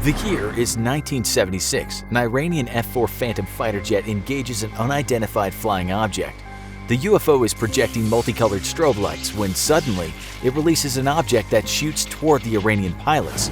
The year is 1976. An Iranian F-4 Phantom fighter jet engages an unidentified flying object. The UFO is projecting multicolored strobe lights when suddenly it releases an object that shoots toward the Iranian pilots.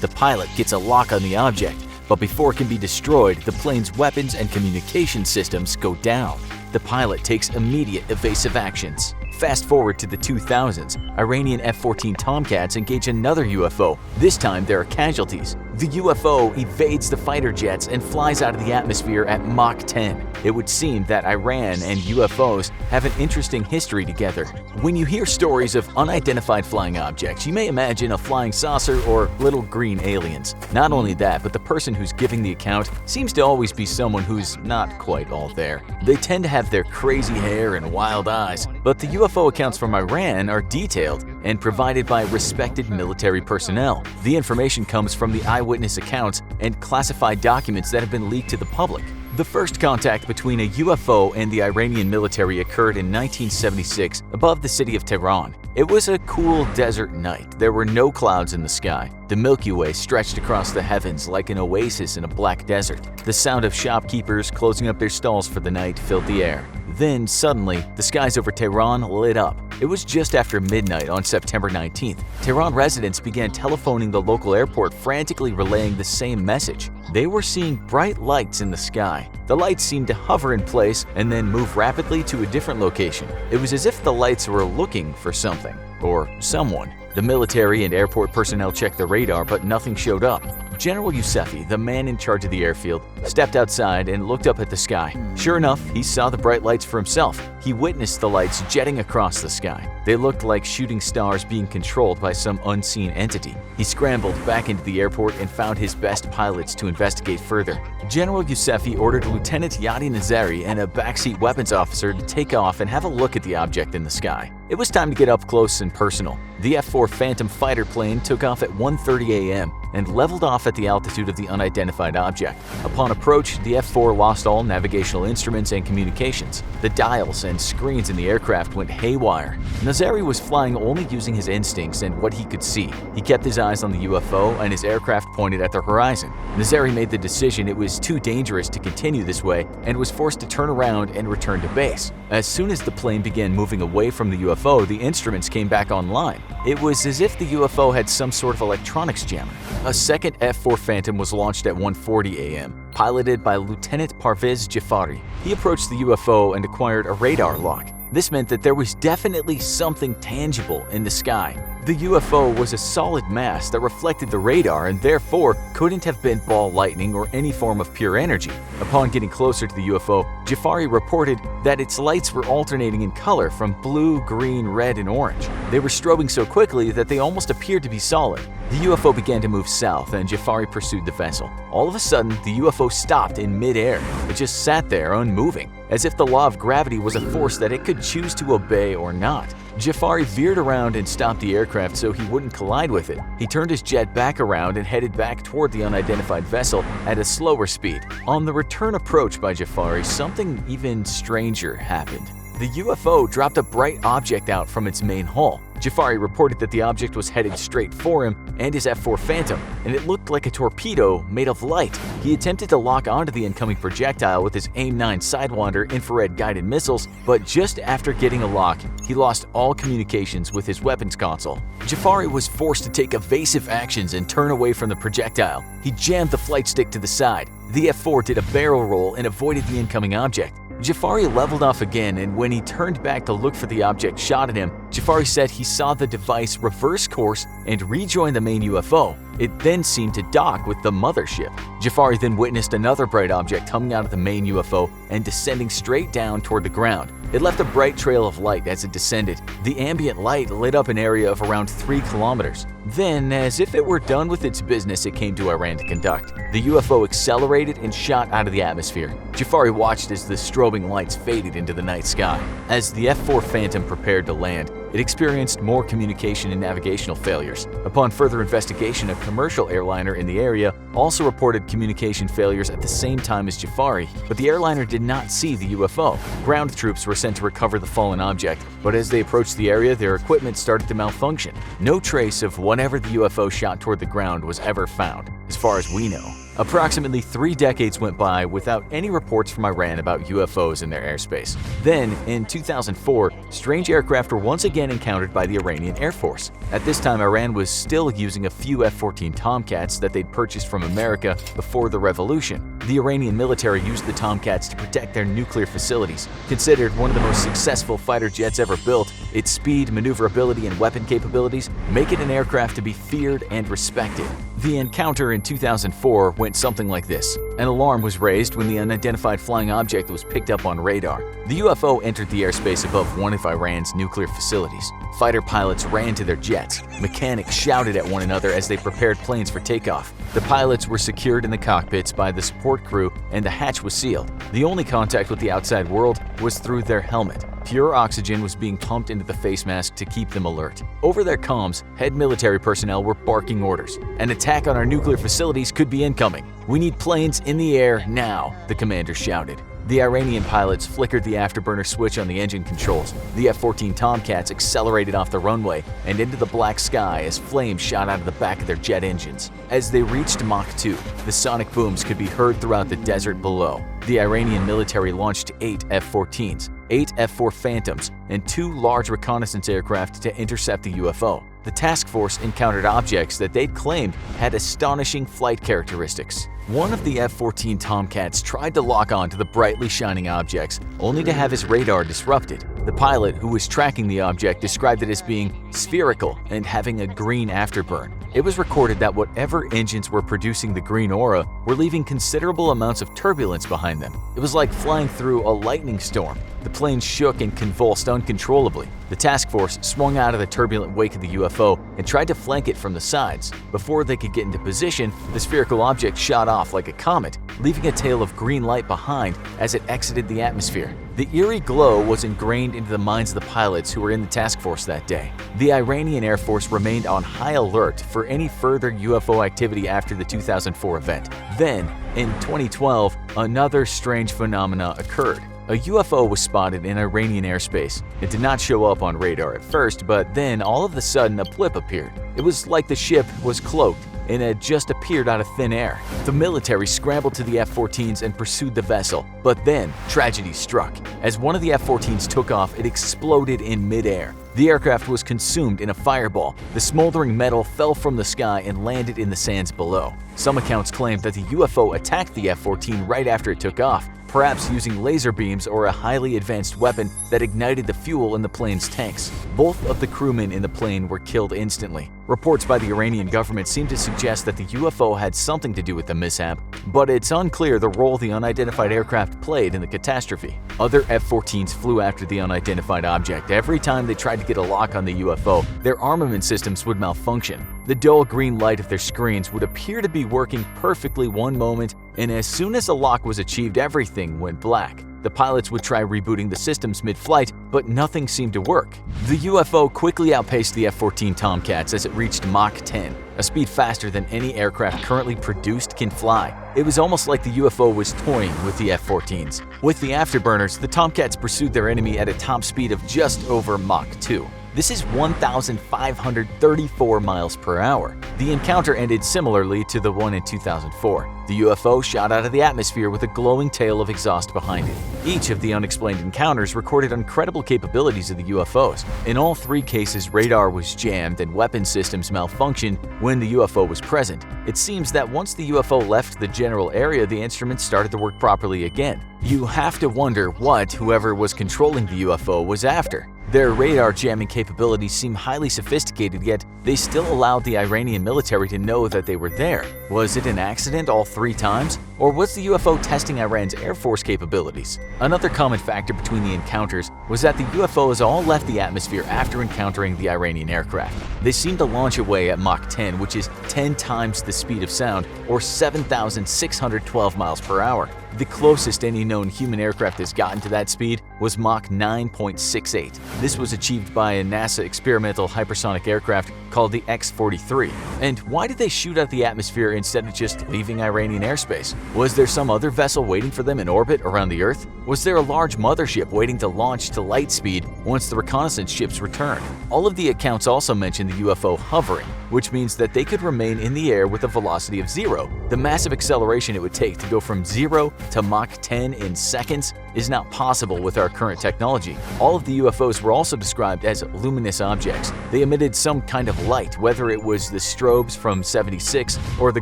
The pilot gets a lock on the object, but before it can be destroyed, the plane's weapons and communication systems go down. The pilot takes immediate evasive actions. Fast forward to the 2000s, Iranian F-14 Tomcats engage another UFO. This time there are casualties. The UFO evades the fighter jets and flies out of the atmosphere at Mach 10. It would seem that Iran and UFOs have an interesting history together. When you hear stories of unidentified flying objects, you may imagine a flying saucer or little green aliens. Not only that, but the person who's giving the account seems to always be someone who's not quite all there. They tend to have their crazy hair and wild eyes, but the UFO accounts from Iran are detailed and provided by respected military personnel. The information comes from the eyewitness accounts and classified documents that have been leaked to the public. The first contact between a UFO and the Iranian military occurred in 1976 above the city of Tehran. It was a cool desert night. There were no clouds in the sky. The Milky Way stretched across the heavens like an oasis in a black desert. The sound of shopkeepers closing up their stalls for the night filled the air. Then, suddenly, the skies over Tehran lit up. It was just after midnight on September 19th. Tehran residents began telephoning the local airport, frantically relaying the same message. They were seeing bright lights in the sky. The lights seemed to hover in place and then move rapidly to a different location. It was as if the lights were looking for something or someone. The military and airport personnel checked the radar, but nothing showed up. General Yousefi, the man in charge of the airfield, stepped outside and looked up at the sky. Sure enough, he saw the bright lights for himself. He witnessed the lights jetting across the sky. They looked like shooting stars being controlled by some unseen entity. He scrambled back into the airport and found his best pilots to investigate further. General Yousefi ordered Lieutenant Yadi Nazari and a backseat weapons officer to take off and have a look at the object in the sky. It was time to get up close and personal. The F-4 Phantom fighter plane took off at 1:30 a.m. and leveled off at the altitude of the unidentified object. Upon approach, the F-4 lost all navigational instruments and communications. The dials and screens in the aircraft went haywire. Nazari was flying only using his instincts and what he could see. He kept his eyes on the UFO and his aircraft pointed at the horizon. Nazari made the decision it was too dangerous to continue this way and was forced to turn around and return to base. As soon as the plane began moving away from the UFO, the instruments came back online. It was as if the UFO had some sort of electronics jammer. A second F-4 Phantom was launched at 1:40 a.m., piloted by Lieutenant Parvez Jafari. He approached the UFO and acquired a radar lock. This meant that there was definitely something tangible in the sky. The UFO was a solid mass that reflected the radar and therefore couldn't have been ball lightning or any form of pure energy. Upon getting closer to the UFO, Jafari reported that its lights were alternating in color from blue, green, red, and orange. They were strobing so quickly that they almost appeared to be solid. The UFO began to move south and Jafari pursued the vessel. All of a sudden, the UFO stopped in mid-air. It just sat there unmoving, as if the law of gravity was a force that it could choose to obey or not. Jafari veered around and stopped the aircraft so he wouldn't collide with it. He turned his jet back around and headed back toward the unidentified vessel at a slower speed. On the return approach by Jafari, something even stranger happened. The UFO dropped a bright object out from its main hull. Jafari reported that the object was headed straight for him and his F-4 Phantom, and it looked like a torpedo made of light. He attempted to lock onto the incoming projectile with his AIM-9 Sidewinder infrared guided missiles, but just after getting a lock, he lost all communications with his weapons console. Jafari was forced to take evasive actions and turn away from the projectile. He jammed the flight stick to the side. The F-4 did a barrel roll and avoided the incoming object. Jafari leveled off again, and when he turned back to look for the object shot at him, Jafari said he saw the device reverse course and rejoin the main UFO. It then seemed to dock with the mothership. Jafari then witnessed another bright object coming out of the main UFO and descending straight down toward the ground. It left a bright trail of light as it descended. The ambient light lit up an area of around 3 kilometers. Then, as if it were done with its business it came to Iran to conduct, the UFO accelerated and shot out of the atmosphere. Jafari watched as the strobing lights faded into the night sky. As the F-4 Phantom prepared to land, it experienced more communication and navigational failures. Upon further investigation, a commercial airliner in the area also reported communication failures at the same time as Jafari, but the airliner did not see the UFO. Ground troops were sent to recover the fallen object, but as they approached the area, their equipment started to malfunction. No trace of whatever the UFO shot toward the ground was ever found, as far as we know. Approximately 3 decades went by without any reports from Iran about UFOs in their airspace. Then, in 2004, strange aircraft were once again encountered by the Iranian Air Force. At this time, Iran was still using a few F-14 Tomcats that they'd purchased from America before the revolution. The Iranian military used the Tomcats to protect their nuclear facilities. Considered one of the most successful fighter jets ever built, its speed, maneuverability, and weapon capabilities make it an aircraft to be feared and respected. The encounter in 2004 went something like this. An alarm was raised when the unidentified flying object was picked up on radar. The UFO entered the airspace above one of Iran's nuclear facilities. Fighter pilots ran to their jets. Mechanics shouted at one another as they prepared planes for takeoff. The pilots were secured in the cockpits by the support crew and the hatch was sealed. The only contact with the outside world was through their helmet. Pure oxygen was being pumped into the face mask to keep them alert. Over their comms, head military personnel were barking orders. An attack on our nuclear facilities could be incoming. We need planes in the air now, the commander shouted. The Iranian pilots flickered the afterburner switch on the engine controls. The F-14 Tomcats accelerated off the runway and into the black sky as flames shot out of the back of their jet engines. As they reached Mach 2, the sonic booms could be heard throughout the desert below. The Iranian military launched 8 F-14s, 8 F-4 Phantoms, and 2 large reconnaissance aircraft to intercept the UFO. The task force encountered objects that they'd claimed had astonishing flight characteristics. One of the F-14 Tomcats tried to lock on to the brightly shining objects, only to have his radar disrupted. The pilot who was tracking the object described it as being spherical and having a green afterburn. It was recorded that whatever engines were producing the green aura were leaving considerable amounts of turbulence behind them. It was like flying through a lightning storm. The plane shook and convulsed uncontrollably. The task force swung out of the turbulent wake of the UFO and tried to flank it from the sides. Before they could get into position, the spherical object shot off like a comet, leaving a tail of green light behind as it exited the atmosphere. The eerie glow was ingrained into the minds of the pilots who were in the task force that day. The Iranian Air Force remained on high alert for any further UFO activity after the 2004 event. Then, in 2012, another strange phenomena occurred. A UFO was spotted in Iranian airspace. It did not show up on radar at first, but then all of a sudden a blip appeared. It was like the ship was cloaked and had just appeared out of thin air. The military scrambled to the F-14s and pursued the vessel, but then tragedy struck. As one of the F-14s took off, it exploded in midair. The aircraft was consumed in a fireball. The smoldering metal fell from the sky and landed in the sands below. Some accounts claim that the UFO attacked the F-14 right after it took off, perhaps using laser beams or a highly advanced weapon that ignited the fuel in the plane's tanks. Both of the crewmen in the plane were killed instantly. Reports by the Iranian government seem to suggest that the UFO had something to do with the mishap, but it's unclear the role the unidentified aircraft played in the catastrophe. Other F-14s flew after the unidentified object. Every time they tried to get a lock on the UFO, their armament systems would malfunction. The dull green light of their screens would appear to be working perfectly one moment, and as soon as a lock was achieved, everything went black. The pilots would try rebooting the systems mid-flight, but nothing seemed to work. The UFO quickly outpaced the F-14 Tomcats as it reached Mach 10, a speed faster than any aircraft currently produced can fly. It was almost like the UFO was toying with the F-14s. With the afterburners, the Tomcats pursued their enemy at a top speed of just over Mach 2. This is 1,534 miles per hour. The encounter ended similarly to the one in 2004. The UFO shot out of the atmosphere with a glowing tail of exhaust behind it. Each of the unexplained encounters recorded incredible capabilities of the UFOs. In all 3 cases, radar was jammed and weapon systems malfunctioned when the UFO was present. It seems that once the UFO left the general area, the instruments started to work properly again. You have to wonder what whoever was controlling the UFO was after. Their radar jamming capabilities seem highly sophisticated, yet they still allowed the Iranian military to know that they were there. Was it an accident all 3 times? Or was the UFO testing Iran's Air Force capabilities? Another common factor between the encounters was that the UFOs all left the atmosphere after encountering the Iranian aircraft. They seemed to launch away at Mach 10, which is 10 times the speed of sound, or 7,612 miles per hour. The closest any known human aircraft has gotten to that speed was Mach 9.68. This was achieved by a NASA experimental hypersonic aircraft called the X-43. And why did they shoot out the atmosphere instead of just leaving Iranian airspace? Was there some other vessel waiting for them in orbit around the Earth? Was there a large mothership waiting to launch to light speed once the reconnaissance ships returned? All of the accounts also mention the UFO hovering, which means that they could remain in the air with a velocity of 0. The massive acceleration it would take to go from 0 to Mach 10 in seconds is not possible with our current technology. All of the UFOs were also described as luminous objects. They emitted some kind of light, whether it was the strobes from '76 or the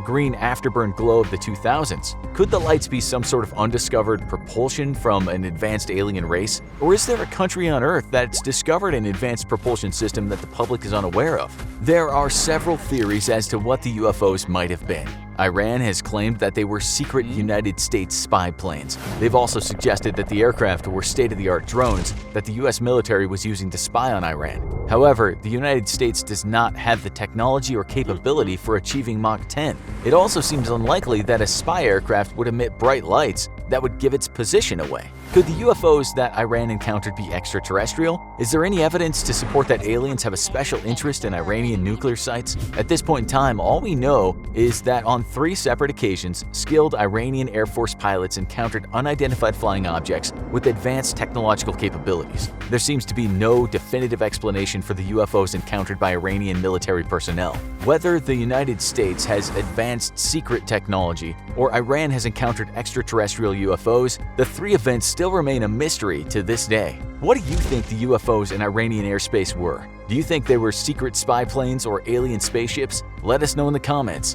green afterburn glow of the 2000s. Could the lights be some sort of undiscovered propulsion from an advanced alien race? Or is there a country on Earth that's discovered an advanced propulsion system that the public is unaware of? There are several theories as to what the UFOs might have been. Iran has claimed that they were secret United States spy planes. They've also suggested that the aircraft were state-of-the-art drones that the US military was using to spy on Iran. However, the United States does not have the technology or capability for achieving Mach 10. It also seems unlikely that a spy aircraft would emit bright lights that would give its position away. Could the UFOs that Iran encountered be extraterrestrial? Is there any evidence to support that aliens have a special interest in Iranian nuclear sites? At this point in time, all we know is that on 3 separate occasions, skilled Iranian Air Force pilots encountered unidentified flying objects with advanced technological capabilities. There seems to be no definitive explanation for the UFOs encountered by Iranian military personnel. Whether the United States has advanced secret technology or Iran has encountered extraterrestrial UFOs, the 3 events still remain a mystery to this day. What do you think the UFOs in Iranian airspace were? Do you think they were secret spy planes or alien spaceships? Let us know in the comments.